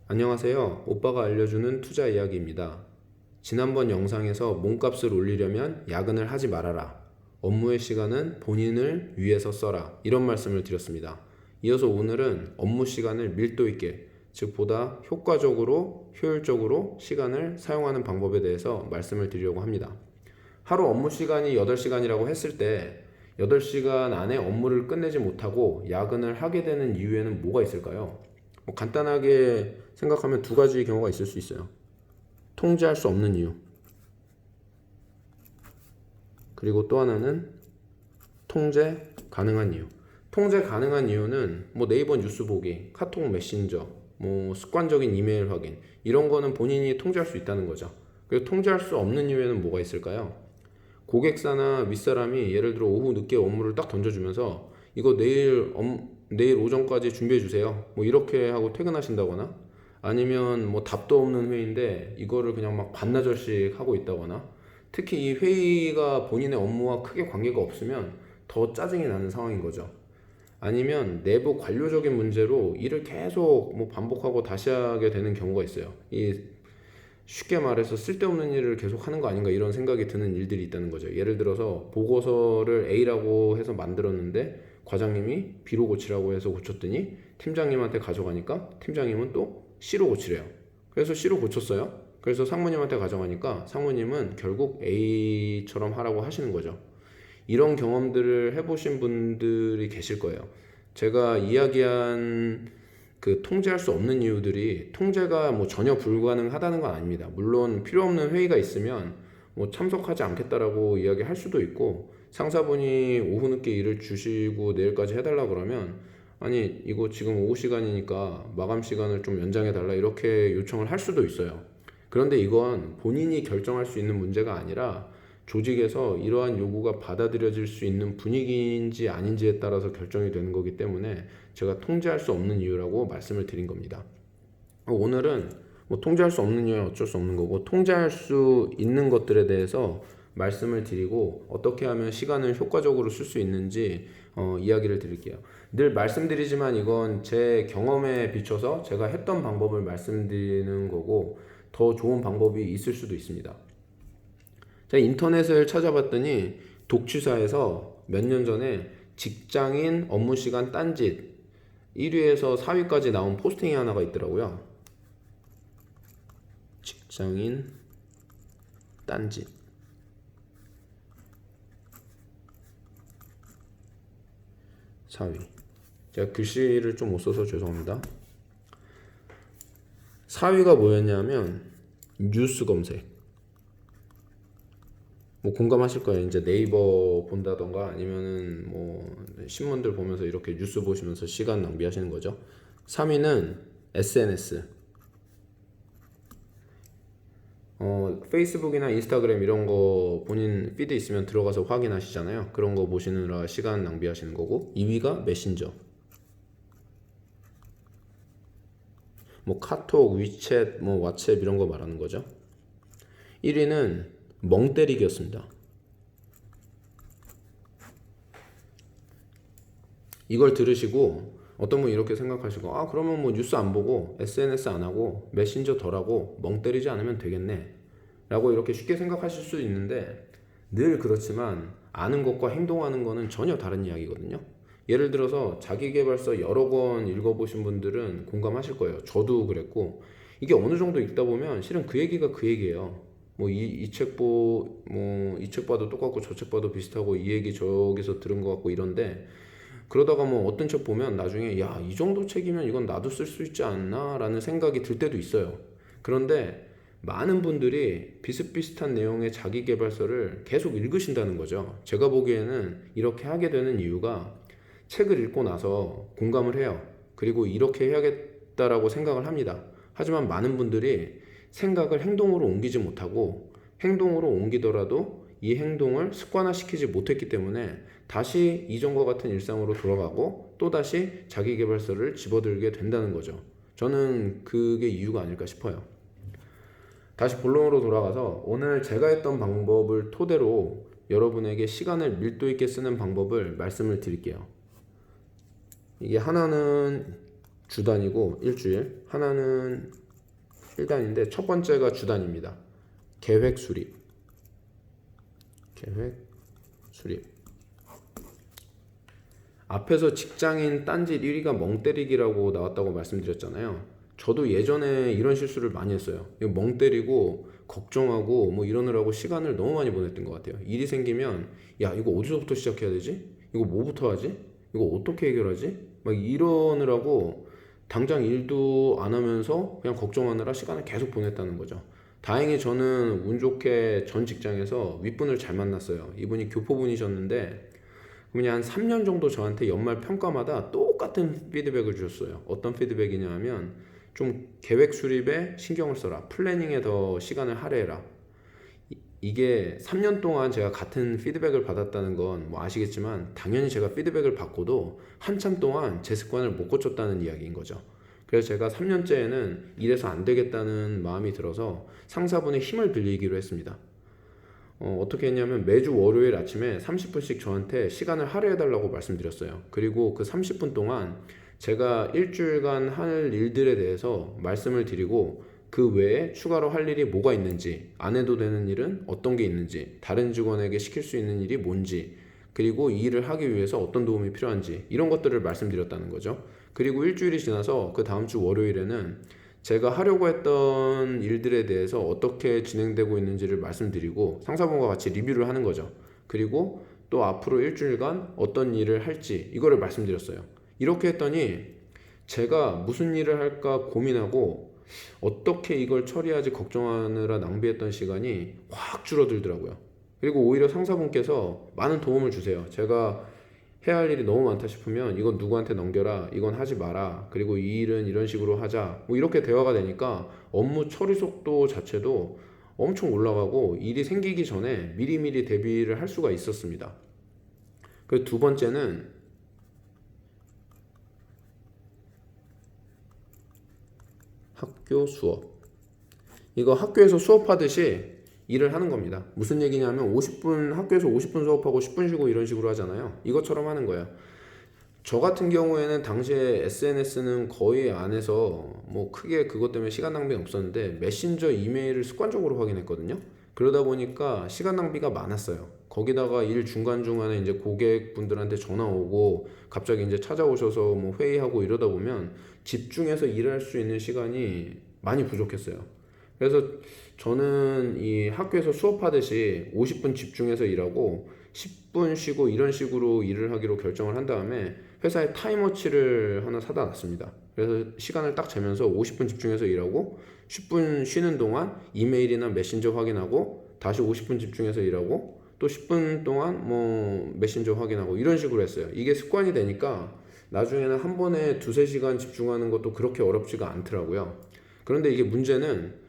안녕하세요. 오빠가 알려주는 투자 이야기입니다. 지난번 영상에서 몸값을 올리려면 야근을 하지 말아라. 업무의 시간은 본인을 위해서 써라. 이런 말씀을 드렸습니다. 이어서 오늘은 업무 시간을 밀도 있게, 즉 보다 효과적으로, 효율적으로 시간을 사용하는 방법에 대해서 말씀을 드리려고 합니다. 하루 업무 시간이 8시간이라고 했을 때 8시간 안에 업무를 끝내지 못하고 야근을 하게 되는 이유에는 뭐가 있을까요? 간단하게 생각하면 두 가지 경우가 있을 수 있어요. 통제할 수 없는 이유. 그리고 또 하나는 통제 가능한 이유. 통제 가능한 이유는 네이버 뉴스 보기, 카톡 메신저, 습관적인 이메일 확인 이런 거는 본인이 통제할 수 있다는 거죠. 그리고 통제할 수 없는 이유에는 뭐가 있을까요? 고객사나 윗사람이 예를 들어 오후 늦게 업무를 딱 던져주면서 이거 내일 오전까지 준비해 주세요. 이렇게 하고 퇴근하신다거나 아니면 답도 없는 회의인데 이거를 그냥 막 반나절씩 하고 있다거나 특히 이 회의가 본인의 업무와 크게 관계가 없으면 더 짜증이 나는 상황인 거죠. 아니면 내부 관료적인 문제로 일을 계속 반복하고 다시 하게 되는 경우가 있어요. 쉽게 말해서 쓸데없는 일을 계속 하는 거 아닌가 이런 생각이 드는 일들이 있다는 거죠. 예를 들어서 보고서를 A라고 해서 만들었는데 과장님이 B로 고치라고 해서 고쳤더니 팀장님한테 가져가니까 팀장님은 또 C로 고치래요. 그래서 C로 고쳤어요. 그래서 상무님한테 가져가니까 상무님은 결국 A처럼 하라고 하시는 거죠. 이런 경험들을 해보신 분들이 계실 거예요. 제가 이야기한 그 통제할 수 없는 이유들이 통제가 전혀 불가능하다는 건 아닙니다. 물론 필요 없는 회의가 있으면 참석하지 않겠다라고 이야기할 수도 있고 상사분이 오후 늦게 일을 주시고 내일까지 해달라 그러면 아니 이거 지금 오후 시간이니까 마감 시간을 좀 연장해 달라 이렇게 요청을 할 수도 있어요. 그런데 이건 본인이 결정할 수 있는 문제가 아니라 조직에서 이러한 요구가 받아들여질 수 있는 분위기인지 아닌지에 따라서 결정이 되는 거기 때문에 제가 통제할 수 없는 이유라고 말씀을 드린 겁니다. 오늘은 통제할 수 없는 이유는 어쩔 수 없는 거고 통제할 수 있는 것들에 대해서 말씀을 드리고 어떻게 하면 시간을 효과적으로 쓸 수 있는지 이야기를 드릴게요. 늘 말씀드리지만 이건 제 경험에 비춰서 제가 했던 방법을 말씀드리는 거고 더 좋은 방법이 있을 수도 있습니다. 제가 인터넷을 찾아봤더니 독취사에서 몇 년 전에 직장인 업무시간 딴짓 1위에서 4위까지 나온 포스팅이 하나가 있더라고요. 직장인 딴짓 4위. 제가 글씨를 좀 못 써서 죄송합니다. 4위가 뭐였냐면 뉴스 검색. 공감하실 거예요. 이제 네이버 본다던가 아니면은 신문들 보면서 이렇게 뉴스 보시면서 시간 낭비하시는 거죠. 3위는 SNS. 페이스북이나 인스타그램 이런 거 본인 피드 있으면 들어가서 확인하시잖아요. 그런 거 보시느라 시간 낭비하시는 거고 2위가 메신저. 카톡, 위챗, 왓츠앱 이런 거 말하는 거죠. 1위는 멍 때리기였습니다. 이걸 들으시고 어떤 분이 이렇게 생각하시고 그러면 뉴스 안 보고 SNS 안 하고 메신저 덜 하고 멍 때리지 않으면 되겠네 라고 이렇게 쉽게 생각하실 수 있는데 늘 그렇지만 아는 것과 행동하는 거는 전혀 다른 이야기거든요. 예를 들어서 자기계발서 여러 권 읽어보신 분들은 공감하실 거예요. 저도 그랬고 이게 어느 정도 읽다 보면 실은 그 얘기가 그 얘기예요. 이 책 이 책 봐도 똑같고 저 책 봐도 비슷하고 이 얘기 저기서 들은 것 같고 이런데 그러다가 어떤 책 보면 나중에 이 정도 책이면 이건 나도 쓸 수 있지 않나 라는 생각이 들 때도 있어요. 그런데 많은 분들이 비슷비슷한 내용의 자기계발서를 계속 읽으신다는 거죠. 제가 보기에는 이렇게 하게 되는 이유가 책을 읽고 나서 공감을 해요. 그리고 이렇게 해야겠다라고 생각을 합니다. 하지만 많은 분들이 생각을 행동으로 옮기지 못하고 행동으로 옮기더라도 이 행동을 습관화시키지 못했기 때문에 다시 이전과 같은 일상으로 돌아가고 또다시 자기계발서를 집어들게 된다는 거죠. 저는 그게 이유가 아닐까 싶어요. 다시 본론으로 돌아가서 오늘 제가 했던 방법을 토대로 여러분에게 시간을 밀도 있게 쓰는 방법을 말씀을 드릴게요. 이게 하나는 주단이고 일주일, 하나는 일단인데 첫 번째가 주단입니다. 계획 수립. 앞에서 직장인 딴짓 1위가 멍 때리기라고 나왔다고 말씀드렸잖아요. 저도 예전에 이런 실수를 많이 했어요. 멍 때리고 걱정하고 뭐 이러느라고 시간을 너무 많이 보냈던 것 같아요. 일이 생기면 야 이거 어디서부터 시작해야 되지? 이거 뭐부터 하지? 이거 어떻게 해결하지? 막 이러느라고 당장 일도 안 하면서 그냥 걱정하느라 시간을 계속 보냈다는 거죠. 다행히 저는 운 좋게 전 직장에서 윗분을 잘 만났어요. 이분이 교포분이셨는데 그분이 한 3년 정도 저한테 연말 평가마다 똑같은 피드백을 주셨어요. 어떤 피드백이냐 하면 좀 계획 수립에 신경을 써라. 플래닝에 더 시간을 할애해라. 이게 3년 동안 제가 같은 피드백을 받았다는 건 뭐 아시겠지만 당연히 제가 피드백을 받고도 한참 동안 제 습관을 못 고쳤다는 이야기인 거죠. 그래서 제가 3년째에는 이래서 안 되겠다는 마음이 들어서 상사분의 힘을 빌리기로 했습니다. 어떻게 했냐면 매주 월요일 아침에 30분씩 저한테 시간을 할애해달라고 말씀드렸어요. 그리고 그 30분 동안 제가 일주일간 할 일들에 대해서 말씀을 드리고 그 외에 추가로 할 일이 뭐가 있는지, 안 해도 되는 일은 어떤 게 있는지, 다른 직원에게 시킬 수 있는 일이 뭔지, 그리고 이 일을 하기 위해서 어떤 도움이 필요한지 이런 것들을 말씀드렸다는 거죠. 그리고 일주일이 지나서 그 다음 주 월요일에는 제가 하려고 했던 일들에 대해서 어떻게 진행되고 있는지를 말씀드리고 상사분과 같이 리뷰를 하는 거죠. 그리고 또 앞으로 일주일간 어떤 일을 할지 이거를 말씀드렸어요. 이렇게 했더니 제가 무슨 일을 할까 고민하고 어떻게 이걸 처리하지 걱정하느라 낭비했던 시간이 확 줄어들더라고요. 그리고 오히려 상사분께서 많은 도움을 주세요. 제가 해야 할 일이 너무 많다 싶으면 이건 누구한테 넘겨라, 이건 하지 마라, 그리고 이 일은 이런 식으로 하자, 뭐 이렇게 대화가 되니까 업무 처리 속도 자체도 엄청 올라가고 일이 생기기 전에 미리미리 대비를 할 수가 있었습니다. 그리고 두 번째는 학교 수업. 이거 학교에서 수업하듯이 일을 하는 겁니다. 무슨 얘기냐면 50분 학교에서 50분 수업하고 10분 쉬고 이런 식으로 하잖아요. 이것처럼 하는 거예요. 저 같은 경우에는 당시에 SNS는 거의 안 해서 뭐 크게 그것 때문에 시간 낭비는 없었는데 메신저 이메일을 습관적으로 확인했거든요. 그러다 보니까 시간 낭비가 많았어요. 거기다가 일 중간중간에 이제 고객분들한테 전화 오고 갑자기 이제 찾아오셔서 뭐 회의하고 이러다 보면 집중해서 일할 수 있는 시간이 많이 부족했어요. 그래서 저는 이 학교에서 수업하듯이 50분 집중해서 일하고 10분 쉬고 이런 식으로 일을 하기로 결정을 한 다음에 회사에 타임워치를 하나 사다 놨습니다. 그래서 시간을 딱 재면서 50분 집중해서 일하고 10분 쉬는 동안 이메일이나 메신저 확인하고 다시 50분 집중해서 일하고 또 10분 동안 뭐 메신저 확인하고 이런 식으로 했어요. 이게 습관이 되니까 나중에는 한 번에 2-3시간 집중하는 것도 그렇게 어렵지가 않더라고요. 그런데 이게 문제는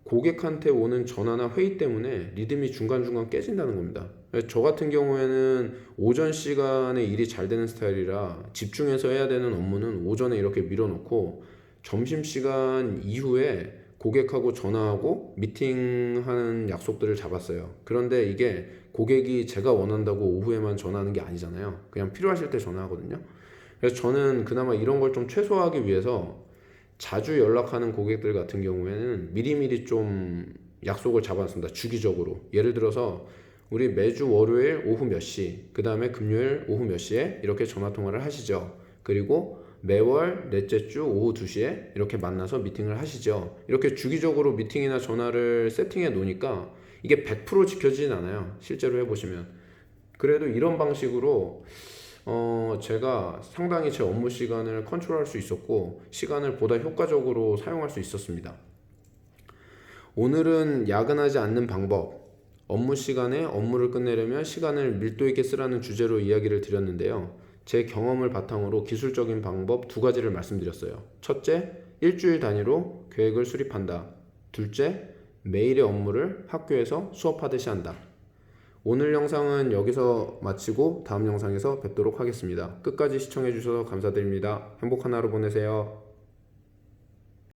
고객한테 오는 전화나 회의 때문에 리듬이 중간중간 깨진다는 겁니다. 저 같은 경우에는 오전 시간에 일이 잘 되는 스타일이라 집중해서 해야 되는 업무는 오전에 이렇게 밀어놓고 점심시간 이후에 고객하고 전화하고 미팅하는 약속들을 잡았어요. 그런데 이게 고객이 제가 원한다고 오후에만 전화하는 게 아니잖아요. 그냥 필요하실 때 전화하거든요. 그래서 저는 그나마 이런 걸 좀 최소화하기 위해서 자주 연락하는 고객들 같은 경우에는 미리미리 좀 약속을 잡아놨습니다. 주기적으로. 예를 들어서 우리 매주 월요일 오후 몇 시, 그 다음에 금요일 오후 몇 시에 이렇게 전화 통화를 하시죠. 그리고 매월 넷째 주 오후 2시에 이렇게 만나서 미팅을 하시죠. 이렇게 주기적으로 미팅이나 전화를 세팅해 놓으니까 이게 100% 지켜지진 않아요. 실제로 해보시면. 그래도 이런 방식으로 제가 상당히 제 업무 시간을 컨트롤할 수 있었고 시간을 보다 효과적으로 사용할 수 있었습니다. 오늘은 야근하지 않는 방법, 업무 시간에 업무를 끝내려면 시간을 밀도 있게 쓰라는 주제로 이야기를 드렸는데요. 제 경험을 바탕으로 기술적인 방법 2가지를 말씀드렸어요. 첫째, 일주일 단위로 계획을 수립한다. 둘째, 매일의 업무를 학교에서 수업하듯이 한다. 오늘 영상은 여기서 마치고 다음 영상에서 뵙도록 하겠습니다. 끝까지 시청해주셔서 감사드립니다. 행복한 하루 보내세요.